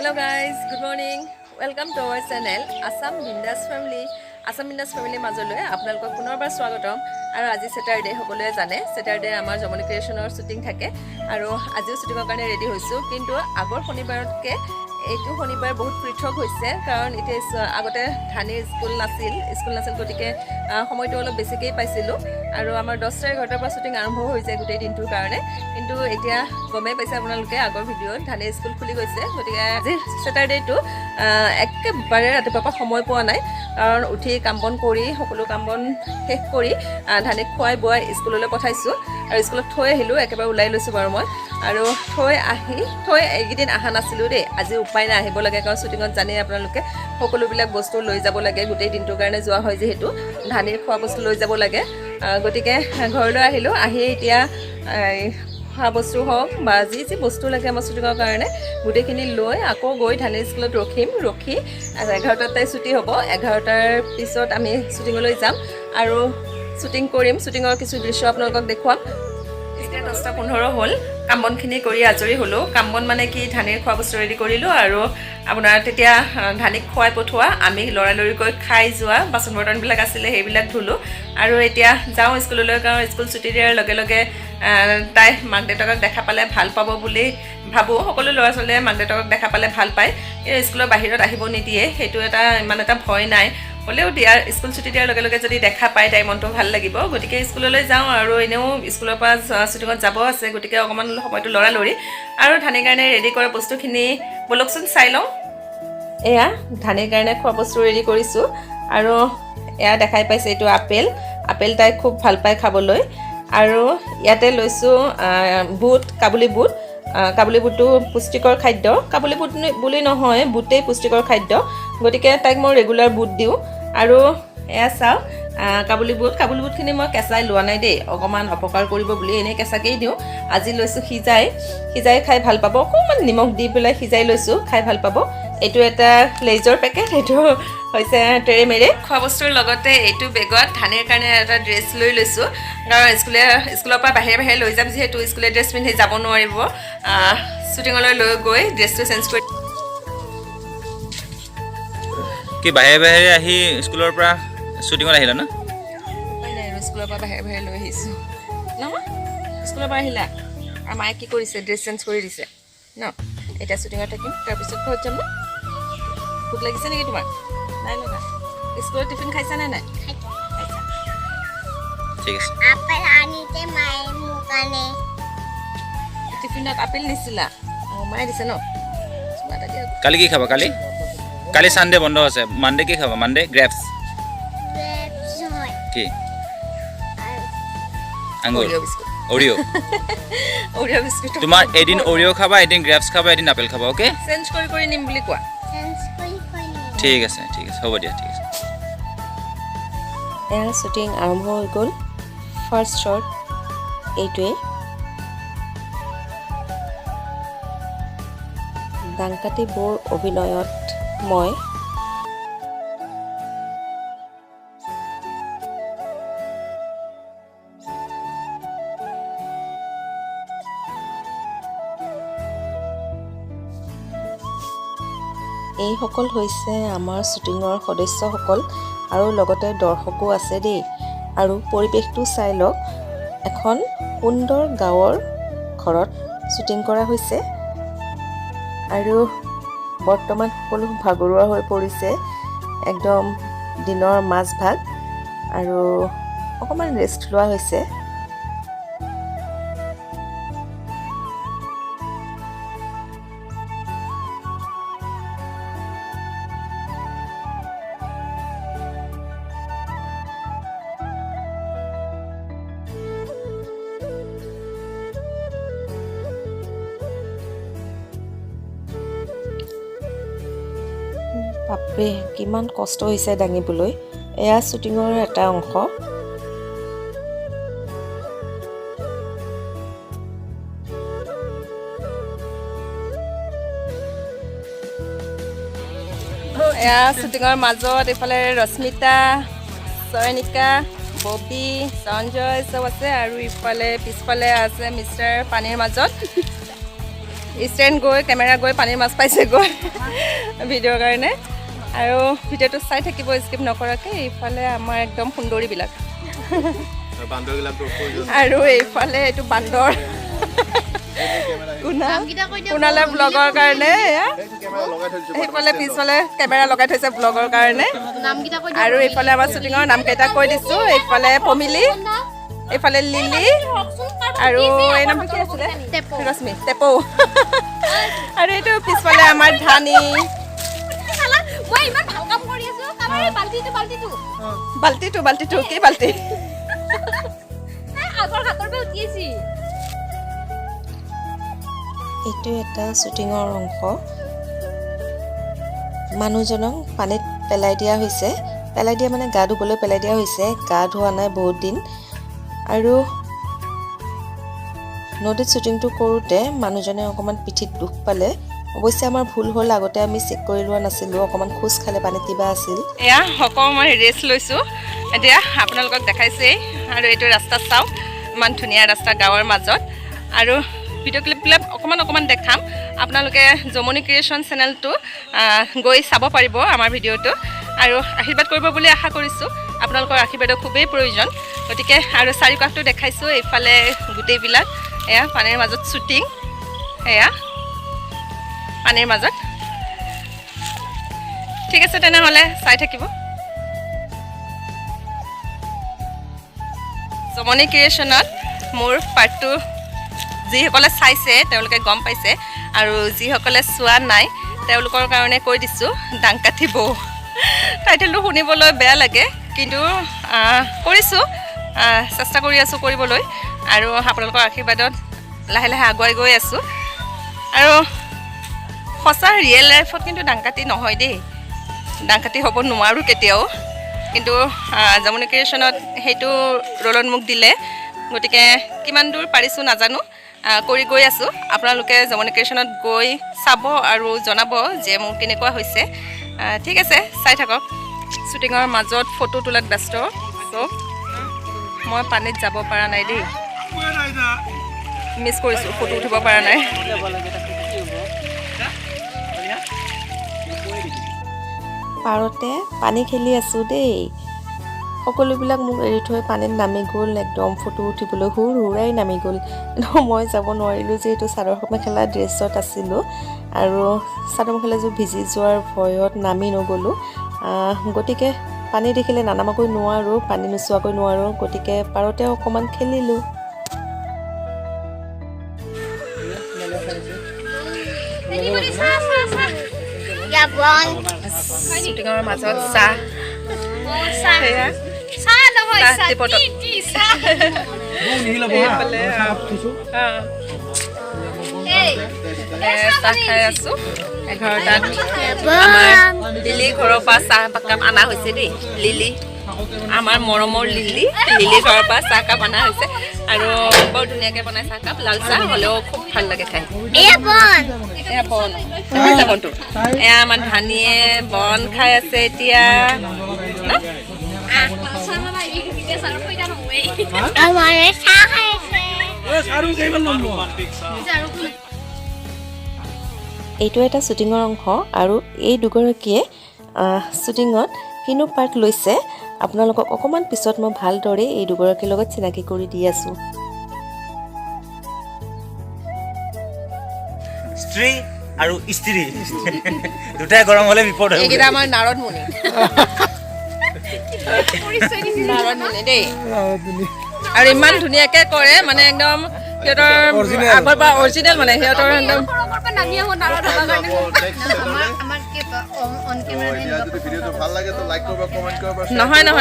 Hello guys, good morning. Welcome to our channel Assamese Family. Assamese Family মাজলৈ আপোনালোকক পুনৰবাৰ স্বাগতম আৰু আজি স্যাটাৰডে সকলোৱে জানে স্যাটাৰডে আমাৰ জমনি ক্ৰিয়েচনৰ শুটিং থাকে আৰু আজিও শুটিংৰ কাৰণে ৰেডি হৈছো কিন্তু আগৰ শনিবাৰতকে এইটো শনিবাৰ বহুত পৃথক হৈছে কাৰণ ইটে আগতে ধানিৰ স্কুল নাছিল গতিকে সময়টো অলপ বেছিকৈ পাইছিলোঁ আৰু আমাৰ 10:11 পৰা শুটিং আৰম্ভ হৈ যায় গোটেই দিনটোৰ কাৰণে কিন্তু এতিয়া গমেই পাইছে আপোনালোকে আগৰ ভিডিঅ'ত ধানিৰ স্কুল খুলি গৈছে গতিকে আজি স্যাটাৰডেটো একেবাৰে ৰাতিপুৱাৰ পৰা সময় পোৱা নাই কাৰণ উঠি কাম বন কৰি সকলো কাম বন শেষ কৰি ধানিক খুৱাই বুৱাই স্কুললৈ পঠাইছোঁ আৰু স্কুলত থৈ আহিলোঁ একেবাৰে ওলাই লৈছোঁ বাৰু মই আৰু থৈ এইকেইদিন অহা নাছিলোঁ দেই আজি উপায় নাই আহিব লাগে কাৰণ শ্বুটিঙত জানেই আপোনালোকে সকলোবিলাক বস্তু লৈ যাব লাগে গোটেই দিনটোৰ কাৰণে যোৱা হয় যিহেতু ধানিৰ খোৱা বস্তু লৈ যাব লাগে গতিকে ঘৰলৈ আহিলোঁ আহি এতিয়া খোৱা বস্তু হওক বা যি বস্তু লাগে আমাৰ শ্বুটিঙৰ কাৰণে গোটেইখিনি লৈ আকৌ গৈ ধানিৰ স্কুলত ৰখি 11টাত তাই ছুটি হ'ব 11টাৰ পিছত আমি শ্বুটিঙলৈ যাম আৰু শ্বুটিং কৰিম শ্বুটিঙৰ কিছু দৃশ্য আপোনালোকক দেখুৱাম এতিয়া 10:15 হ'ল কাম বনখিনি কৰি আজৰি হ'লোঁ কাম বন মানে কি ধানিৰ খোৱা বস্তু ৰেডি কৰিলোঁ আৰু আপোনাৰ তেতিয়া ধানিক খুৱাই পঠোৱা আমি লৰালৰিকৈ খাই যোৱা বাচন বৰ্তনবিলাক আছিলে সেইবিলাক ধুলোঁ আৰু এতিয়া যাওঁ স্কুললৈ কাৰণ স্কুল ছুটি দিয়াৰ লগে লগে তাই মাক দেউতাকক দেখা পালে ভাল পাব বুলি ভাবোঁ সকলো ল'ৰা ছোৱালীয়ে মাক দেউতাকক দেখা পালে ভাল পায় স্কুলৰ বাহিৰত আহিব নিদিয়ে সেইটো ইমান এটা ভয় নাই হ'লেও দিয়াৰ স্কুল ছুটি দিয়াৰ লগে লগে যদি দেখা পায় তাই মনটো ভাল লাগিব গতিকে স্কুললৈ যাওঁ আৰু এনেও স্কুলৰ পৰা শ্বুটিঙত যাব আছে গতিকে অকণমান সময়টো লৰালৰি আৰু ধানিৰ কাৰণে ৰেডি কৰা বস্তুখিনি বলকচোন চাই লওঁ এয়া ধানিৰ কাৰণে খোৱা বস্তু ৰেডি কৰিছোঁ আৰু এয়া দেখাই পাইছে এইটো আপেল তাই খুব ভাল পায় খাবলৈ আৰু ইয়াতে লৈছোঁ কাবুলী বুটটো পুষ্টিকৰ খাদ্য কাবুলী বুট বুলি নহয় বুটেই পুষ্টিকৰ খাদ্য গতিকে তাইক মই ৰেগুলাৰ বুট দিওঁ আৰু এয়া চাওঁ কাবুলী বুটখিনি মই কেঁচাই লোৱা নাই দেই অকণমান অপকাৰ কৰিব বুলি এনেই কেঁচাকেই দিওঁ আজি লৈছোঁ সিজাই খাই ভাল পাব অকণমান নিমখ দি পেলাই সিজাই লৈছোঁ খাই ভাল পাব এইটো এটা লেজৰ পেকেট এইটো হৈছে তেৰেমেৰে খোৱা বস্তুৰ লগতে এইটো বেগত ধানিৰ কাৰণে এটা ড্ৰেছ লৈ লৈছোঁ কাৰণ স্কুলৰ পৰা বাহিৰে লৈ যাম যিহেতু স্কুলৰ ড্ৰেছ পিন্ধি যাব নোৱাৰিব শ্বুটিঙলৈ লৈ গৈ ড্ৰেছটো চেঞ্জ কৰি কি বাহিৰে আহি স্কুলৰ পৰা শ্বুটিঙত আহিলা না উপায় নাই আৰু স্কুলৰ পৰা বাহিৰে লৈ আহিছোঁ নহয় স্কুলৰ পৰা আহিলা আৰু মায়ে কি কৰিছে ড্ৰেছ চেঞ্জ কৰি দিছে ন এতিয়া শ্বুটিঙত থাকিম তাৰপিছত ঘৰত যাম ন ভোক লাগিছে নেকি তোমাৰ নাই লগা স্কুলত টিফিন খাইছা নে নাই ঠিক আছে টিফিনত আপেল নিছিলা মায়ে দিছে ন কালি কি খাবা কালি সানডে বন্ধ আছে মানডে কি খাবা মানডে গ্ৰেপছ কি আঙ্গুৰ অৰিও বিস্কুট তোমাৰ এদিন অৰিও খাবা এদিন গ্ৰেপছ খাবা এদিন আপেল খাবা ওকে চেঞ্জ কৰি নিম বুলি কোৱা ঠিক আছে হ'ব দিয়া ঠিক আছে এয়া শ্বুটিং আৰম্ভ হৈ গ'ল ফাৰ্ষ্ট শ্বট এইটোৱে ডাংকাটি বৰ অভিনয়ত মই এইসকল হৈছে আমাৰ শ্বুটিঙৰ সদস্যসকল আৰু লগতে দৰ্শকো আছে দেই আৰু পৰিৱেশটো চাই লওক এখন সুন্দৰ গাঁৱৰ ঘৰত শ্বুটিং কৰা হৈছে আৰু বৰ্তমান সকলো ভাগৰুৱা হৈ পৰিছে একদম দিনৰ মাজভাগ আৰু অকণমান ৰেষ্ট লোৱা হৈছে বাপৰে কিমান কষ্ট হৈছে দাঙিবলৈ এয়া শ্বুটিঙৰ এটা অংশ এয়া শ্বুটিঙৰ মাজত এইফালে ৰশ্মিতা চয়নিকা ববি সঞ্জয় চব আছে আৰু ইফালে পিছফালে আছে মিষ্টাৰ পানীৰ মাজত ষ্টেণ্ড গৈ কেমেৰা গৈ পানীৰ মাছ পাইছে গৈ ভিডিঅ'ৰ কাৰণে আৰু ভিডিঅ'টো চাই থাকিব স্কিপ নকৰাকৈ। এইফালে আমাৰ একদম সুন্দৰীবিলাক আৰু এইফালে এইটো বান্দৰ কুনালে ব্লগৰ কাৰণে সেইফালে পিছফালে কেমেৰা লগাই থৈছে ব্লগৰ কাৰণে। আৰু এইফালে আমাৰ শ্বুটিঙৰ নামকেইটা কৈ দিছোঁ। এইফালে পমিলি, এইফালে লিলি আৰু এই নামটো কি আছিলে ৰশ্মি টেপৌ আৰু এইটো পিছফালে আমাৰ ধানি বাল্টিটো কি বাল্টি এইটো এটা শ্বুটিঙৰ অংশ। মানুহজনক পানীত পেলাই দিয়া হৈছে, পেলাই দিয়া মানে গা ধুবলৈ পেলাই দিয়া হৈছে। গা ধোৱা নাই বহুত দিন। আৰু নদীত শ্বুটিংটো কৰোঁতে মানুহজনে অকণমান পিঠিত দুখ পালে। অৱশ্যে আমাৰ ভুল হ'ল, আগতে আমি চেক কৰি লোৱা নাছিলোঁ। অকণমান খোজ খালে পানীত কিবা আছিল। এয়া অকণমান ৰেষ্ট লৈছোঁ এতিয়া আপোনালোকক দেখাইছেই। আৰু এইটো ৰাস্তা চাওক, ইমান ধুনীয়া ৰাস্তা গাঁৱৰ মাজত। আৰু ভিডিঅ' ক্লিপবিলাক অকণমান দেখাম। আপোনালোকে জমনি ক্ৰিয়েশ্যন চেনেলটো গৈ চাব পাৰিব আমাৰ ভিডিঅ'টো আৰু আশীৰ্বাদ কৰিব বুলি আশা কৰিছোঁ। আপোনালোকৰ আশীৰ্বাদৰ খুবেই প্ৰয়োজন। গতিকে আৰু চাৰিওকাষটো দেখাইছোঁ। এইফালে গোটেইবিলাক এয়া পানীৰ মাজত শ্বুটিং, এয়া পানীৰ মাজত। ঠিক আছে তেনেহ'লে চাই থাকিব। জমনি ক্ৰিয়েশ্যনত মোৰ পাৰ্টটো যিসকলে চাইছে তেওঁলোকে গম পাইছে, আৰু যিসকলে চোৱা নাই তেওঁলোকৰ কাৰণে কৈ দিছোঁ ডাংকাঠি বৌ। টাইটেলটো শুনিবলৈ বেয়া লাগে, কিন্তু কৰিছোঁ, চেষ্টা কৰি আছোঁ কৰিবলৈ। আৰু আপোনালোকৰ আশীৰ্বাদত লাহে লাহে আগুৱাই গৈ আছোঁ। আৰু সঁচা ৰিয়েল লাইফত কিন্তু ডাংকাঠি নহয় দেই, ডাংকাঠি হ'ব নোৱাৰোঁ কেতিয়াও। কিন্তু জমনি ক্ৰিয়েশ্যনত সেইটো ৰলত মোক দিলে, গতিকে কিমান দূৰ পাৰিছোঁ নাজানো, কৰি গৈ আছোঁ। আপোনালোকে জমনি ক্ৰিয়েশ্যনত গৈ চাব আৰু জনাব যে মোৰ কেনেকুৱা হৈছে। ঠিক আছে, চাই থাকক। শ্বুটিঙৰ মাজত ফটো তোলাত ব্যস্ত চব। মই পানীত যাব পৰা নাই দেই, মিছ কৰিছোঁ, ফটো উঠিব পৰা নাই। পাৰতে পানী খেলি আছোঁ দেই। সকলোবিলাক মোক এৰি থৈ পানীত নামি গ'ল। একদম ফটো উঠিবলৈ হুৰাই নামি গ'ল। মই যাব নোৱাৰিলোঁ, যিহেতু চাদৰ মেখেলা ড্ৰেছত আছিলোঁ আৰু চাদৰ মেখেলাযোৰ ভিজি যোৱাৰ ভয়ত নামি নগ'লোঁ। গতিকে পানী দেখিলে নানামাকৈ নোৱাৰোঁ, পানী নোচোৱাকৈ নোৱাৰোঁ। গতিকে পাৰতে অকণমান খেলিলোঁ। শ্বুটিঙৰ মাজত চাহ খাই আছোঁ। 11টাত আমাৰ লিলি ঘৰৰ পৰা চাহ কাপ অনা হৈছে দেই। লিলি, আমাৰ মৰমৰ লিলি ঘৰৰ পৰা চাহ কাপ অনা হৈছে আৰু বৰ ধুনীয়াকৈ বনাই চাহ কাপ। লাল চাহ হ'লেও খুব ভাল লাগে খাই। এয়া বনটো, এয়া আমাৰ ধানীয়ে বন খাই আছে এতিয়া। এইটো এটা শ্বুটিঙৰ অংশ আৰু এই দুগৰাকীয়ে শ্বুটিঙত কিনো পাৰ্ট লৈছে আপোনালোকক অকণমান পিছত মই ভালদৰে এই দুগৰাকীৰ লগত চিনাকি কৰি দি আছোঁ। স্ত্ৰী আৰু স্ত্ৰী দুটাই গৰম হ'লে বিপদ হয়। এইকেইটা আমাৰ নাৰদ মুনি দেই, আৰু ইমান ধুনীয়াকৈ কৰে মানে একদম সিহঁতৰ আগৰ পৰা অৰিজিনেল, মানে সিহঁতৰ একদম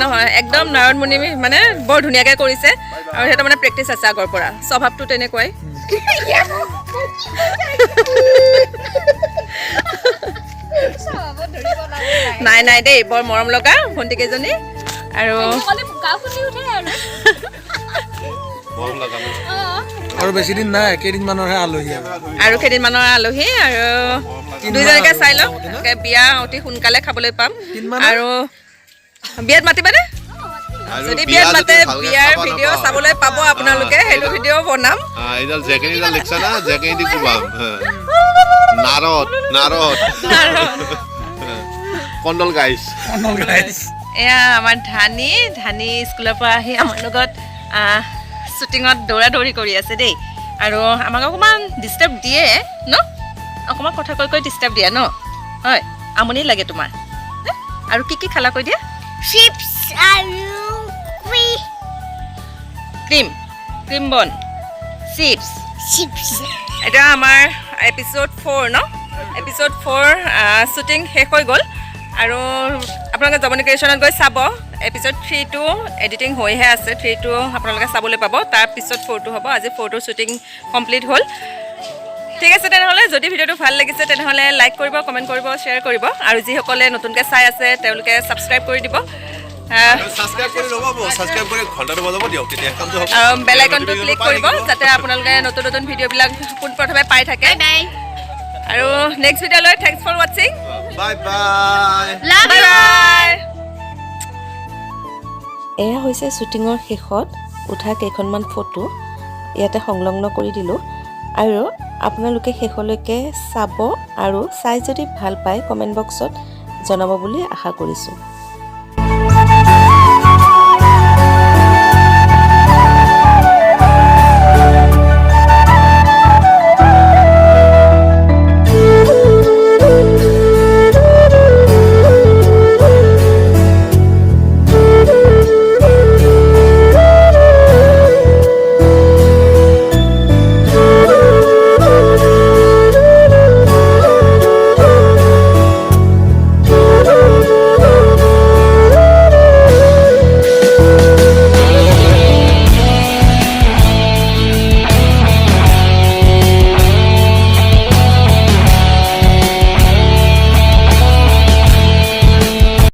নহয় একদম নাৰদ মুনি মানে বৰ ধুনীয়াকৈ কৰিছে। আৰু সিহঁতৰ মানে প্ৰেক্টিচ আছে আগৰ পৰা, স্বভাৱটো তেনেকুৱাই। নাই দেই, বৰ মৰম লগা ভণ্টিকেইজনী। আৰু বেছি দিন নাই, কেইদিনমানৰহে আলহী আৰু দুইজনকে চাই লওঁ, বিয়া অতি সোনকালে খাবলৈ পাম। আৰু বিয়াত মাতিবানে? যদি বিয়াত মাতে বিয়াৰ ভিডিঅ' চাবলৈ পাব আপোনালোকে সেইটো ভিডিঅ' বনাম এইডাল জেকেনিডাল লিখছা না জেকেনি দি কুবাম নারদ নারদ কন্ডল গাইস এয়া আমাৰ ধানী স্কুলৰ পৰা আহি আমাৰ লগত শ্বুটিঙত দৌৰা দৌৰি কৰি আছে দেই আৰু আমাক অকণমান ডিষ্টাৰ্ব দিয়ে ন অকণমান কথা কৈ ডিষ্টাৰ্ব দিয়ে ন হয় আমনি লাগে তোমাৰ আৰু কি খালা কৈ দিয়া চিপছ আৰু ক্ৰীম বন চিপছ এটা আমাৰ এপিছ'ড 4 ন এপিছ'ড 4 শ্বুটিং শেষ হৈ গ'ল আৰু আপোনালোকে জমনি ক্ৰিয়েশ্যনত গৈ চাব এপিছ'ড 3টো এডিটিং হৈহে আছে 3টো আপোনালোকে চাবলৈ পাব তাৰপিছত 4টো হ'ব আজি 4টোৰ শ্বুটিং কমপ্লিট হ'ল ঠিক আছে তেনেহ'লে যদি ভিডিঅ'টো ভাল লাগিছে তেনেহ'লে লাইক কৰিব কমেণ্ট কৰিব শ্বেয়াৰ কৰিব আৰু যিসকলে নতুনকৈ চাই আছে তেওঁলোকে ছাবস্ক্ৰাইব কৰি দিব সাবস্ক্ৰাইব কৰি ল'ব সাবস্ক্ৰাইব কৰি ঘণ্টাটো বজাব দিয়ক তেতিয়া কামটো হ'ব আৰু বেল আইকনটো ক্লিক কৰিব যাতে আপোনালোকে নতুন ভিডিঅ'বিলাক পোনপ্ৰথমে পাই থাকে আৰু নেক্সট ভিডিঅ'লৈ থেংকছ ফৰ ৱাচিং বাই বাই বাই বাই এয়া হৈছে শ্বুটিঙৰ শেষত উঠা কেইখনমান ফটো ইয়াতে সংলগ্ন কৰি দিলোঁ আৰু আপোনালোকে শেষলৈকে চাব আৰু চাই যদি ভাল পায় কমেণ্ট বক্সত জনাব বুলি আশা কৰিছোঁ